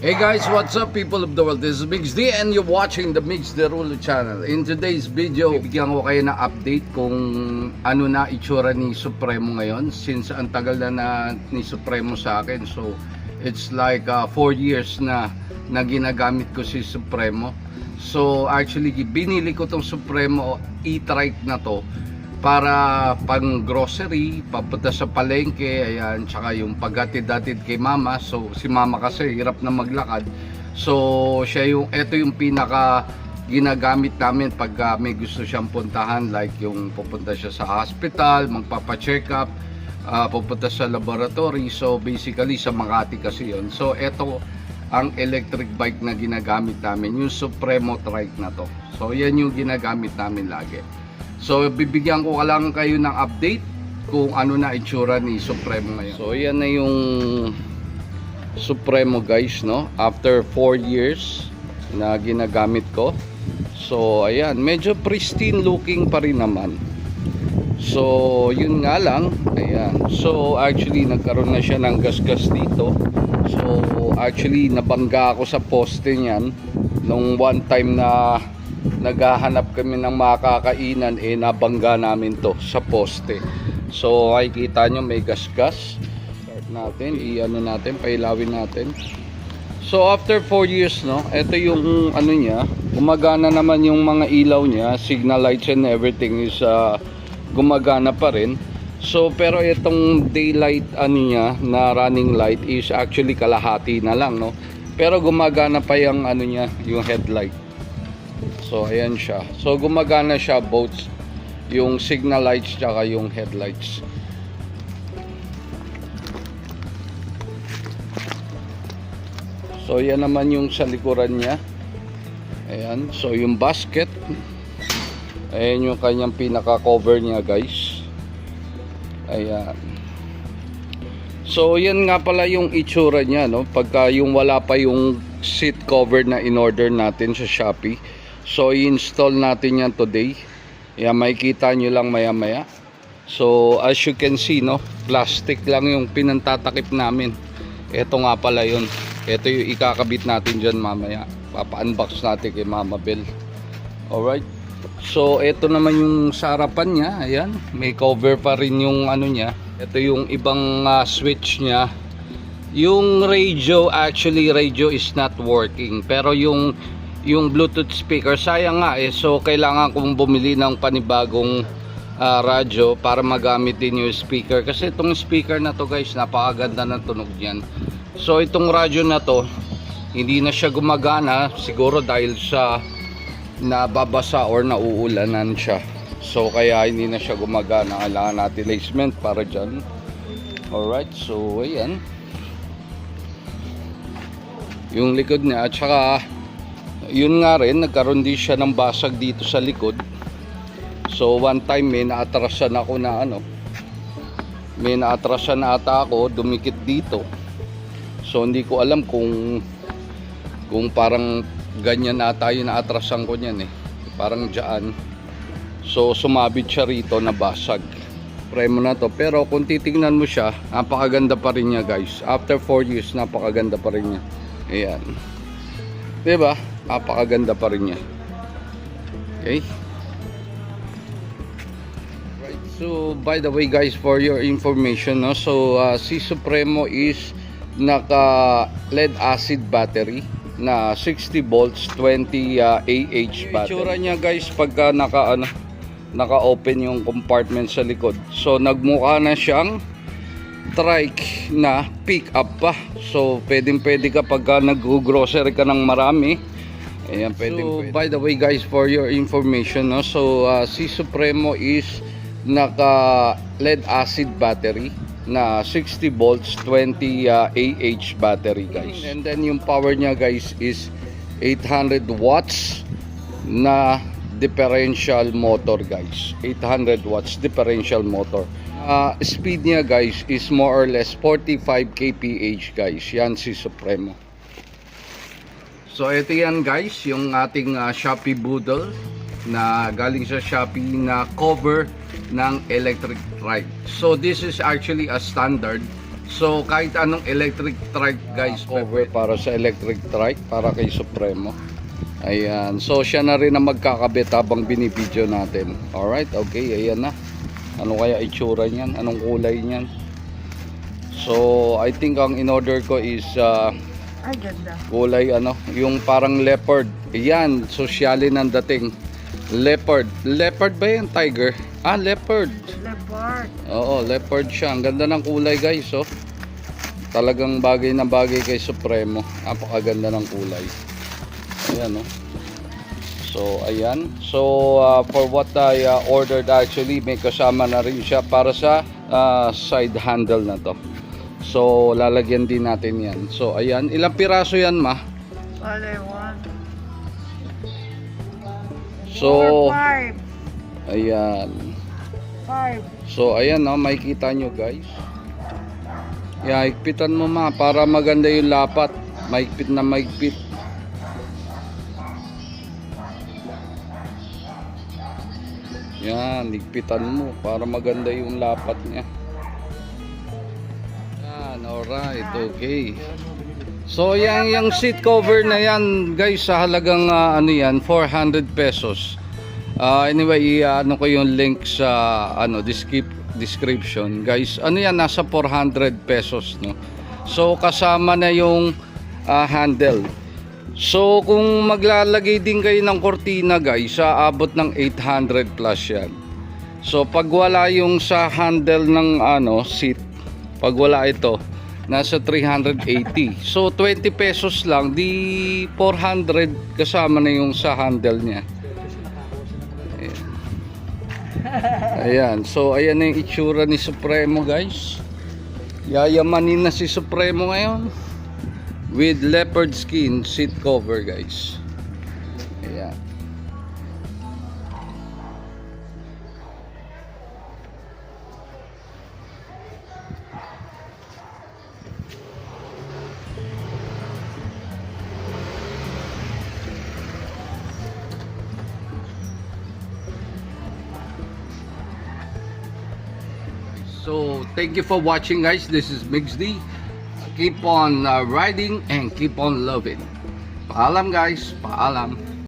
Hey guys, what's up people of the world? This is Migs D and you're watching the Migs Derulo channel. In today's video, bibigyan ko kayo ng update kung ano na itsura ni Supremo ngayon. Since ang tagal na ni Supremo sa akin. So, it's like 4 years na ginagamit ko si Supremo. So, actually, binili ko tong Supremo e-trike na to para pang grocery, papunta sa palengke, ayan, tsaka yung paghatid-hatid kay mama. So si mama kasi hirap na maglakad, so ito yung pinaka ginagamit namin pag may gusto siyang puntahan, like yung pupunta siya sa hospital, magpapa-check up, pupunta sa laboratory. So basically sa Makati kasi yon. So ito ang electric bike na ginagamit namin, yung Supremo trike na to. So yan yung ginagamit namin lagi. So bibigyan ko lang kayo ng update kung ano na itsura ni Supremo ngayon. So yan na yung Supremo guys, no? After 4 years na ginagamit ko. So ayan, medyo pristine looking pa rin naman. So yun nga lang, ayan. So actually nagkaroon na siya ng gasgas dito. So actually nabangga ako sa poste niyan nung one time na naghahanap kami ng makakainan, nabangga namin to sa poste. So makikita nyo may gasgas. Start natin, i-ano natin, pailawin natin. So after 4 years, no, ito yung ano niya, gumagana naman yung mga ilaw niya, signal lights and everything is gumagana pa rin. So pero itong daylight ano niya na running light is actually kalahati na lang, no. Pero gumagana pa yung ano niya, yung headlight. So ayan siya. So gumagana siya both yung signal lights tsaka yung headlights. So yan naman yung sa likuran niya. Ayan. So yung basket. Ayan yung kanyang pinaka cover niya guys. Ayan. So yan nga pala yung itsura niya, no? Pagka yung wala pa yung seat cover na in order natin sa Shopee. So i-install natin yan today. Yan, makikita nyo lang maya maya. So as you can see, no, plastic lang yung pinantatakip namin. Ito nga pala yun. Ito yung ikakabit natin dyan mamaya. Papa-unbox natin kay Mama Bell. Alright. So ito naman yung sa harapan niya. Ayan, may cover pa rin yung ano niya. Ito yung ibang switch niya. Yung radio, actually radio is not working. Pero yung Bluetooth speaker, sayang nga so kailangan kong bumili ng panibagong radyo para magamit din yung speaker, kasi itong speaker na to guys, napakaganda ng tunog niyan. So itong radyo na to hindi na siya gumagana, siguro dahil sa nababasa or nauulanan siya. So kaya hindi na siya gumagana, kailangan natin replacement para dyan. Alright, so ayan yung likod niya. At saka yun nga rin, nagkaroon din siya ng basag dito sa likod. So one time may naatrasan ako na ano, may naatrasan na ata ako, dumikit dito. So hindi ko alam kung parang ganyan ata yung naatrasan ko niyan parang dyan. So sumabit siya rito na basag. Premo na to, pero kung titingnan mo siya, napakaganda pa rin niya guys. After 4 years, napakaganda pa rin niya. Ayan, diba? Napakaganda pa rin niya. Okay. Right. So by the way guys, for your information, no, so si Supremo is naka lead acid battery na 60 volts 20 Ah battery. Itsura niya guys pagka naka-open yung compartment sa likod. So nagmukha na siyang trike na pick up pa. So pwede ka pagka nag-grocery ka ng marami. Ayan, so by the way guys, for your information, no, so si Supremo is naka lead acid battery na 60 volts 20 Ah battery guys. And then yung power niya guys is 800 watts na differential motor guys. 800 watts differential motor. Speed niya guys is more or less 45 kph guys. Yan si Supremo. So ito yan guys, yung ating Shopee Boodle na galing sa Shopee na cover ng electric trike. So this is actually a standard. So kahit anong electric trike guys, cover para sa electric trike, para kay Supremo. Ayan, so siya na rin ang magkakabit habang binibideo natin. Alright, okay, ayan na. Ano kaya itsura niyan? Anong kulay niyan? So I think ang in-order ko is Ay, ganda. kulay ano, yung parang leopard. Ayan, sosyalin ang dating. Leopard. Leopard ba yan? Tiger? Ah, leopard. Leopard. Oo, leopard siya. Ang ganda ng kulay guys, oh. Talagang bagay na bagay kay Supremo. Napakaganda ng kulay. Ayan, oh. So, ayan. So, for what I ordered actually, may kasama na rin siya para sa side handle na to. So, lalagyan din natin yan. So, ayan. Ilang piraso yan, ma? Wala, 1. So, 5. ayan. 5. So, ayan, no, makikita nyo, guys. Higpitan mo, ma, para maganda yung lapat. Mahigpit na mahigpit. Yan, higpitan mo para maganda yung lapat niya. Yan, alright, okay. So, yung seat cover na yan, guys, sa halagang ano yan, 400 pesos. Anyway, ano ko yung link sa description, guys. Ano yan, nasa 400 pesos, no? So, kasama na yung handle. So, kung maglalagay din kayo ng kortina, guys, aabot ng 800 plus yan. So, pag wala yung sa handle ng seat, pag wala ito, nasa 380. So, 20 pesos lang, di 400 kasama na yung sa handle niya. Ayan. Ayan. So, ayan na yung itsura ni Supremo, guys. Yayamanin na si Supremo ngayon. With leopard skin seat cover, guys. Ayan. So, thank you for watching, guys. This is Migs D. Keep on riding and keep on loving. Paalam, guys. Paalam.